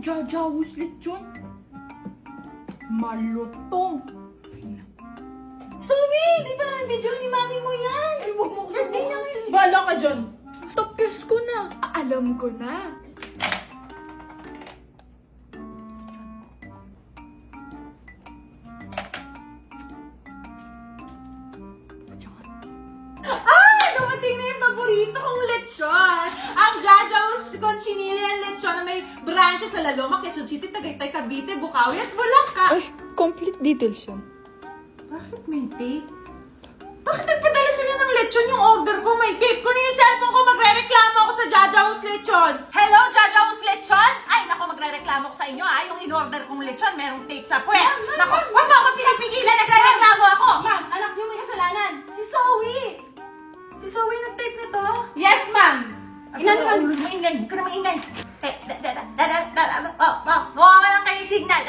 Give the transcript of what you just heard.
Jajawos lechon. Malutong. Zoe, di ba video ni mami mo yan? Ay, huwag mo ko sabihin. Bala ka dyan. Tapos ko na. Alam ko na. Dumating na yung paborito kong lechon. Ang Jajaw's Conchinilian lechon na may branches sa Laloma, Quezon City, Tagaytay, Cavite, Bukawi at Bulacan. Ay, complete details yan. Bakit may tape? Bakit nagpadala sila ng lechon yung order ko? May tape ko na yung cellphone ko. Magre-reklamo ako sa Jajaw's lechon. Hello, Jajaw's lechon? Ay, naku, magre-reklamo ko sa inyo ha. Yung in-order kong lechon, merong tape sa puwet. Naku, wag mo ako pinipigilan. Nagre-reklamo ako. Ma'am, anak niyo may kasalanan. Si Zoe! Si Zoe nag-tape nito? Yes, ma'am! Ilan lang? Maingay. Huwag ka na maingay. Mawawala lang kayong signal.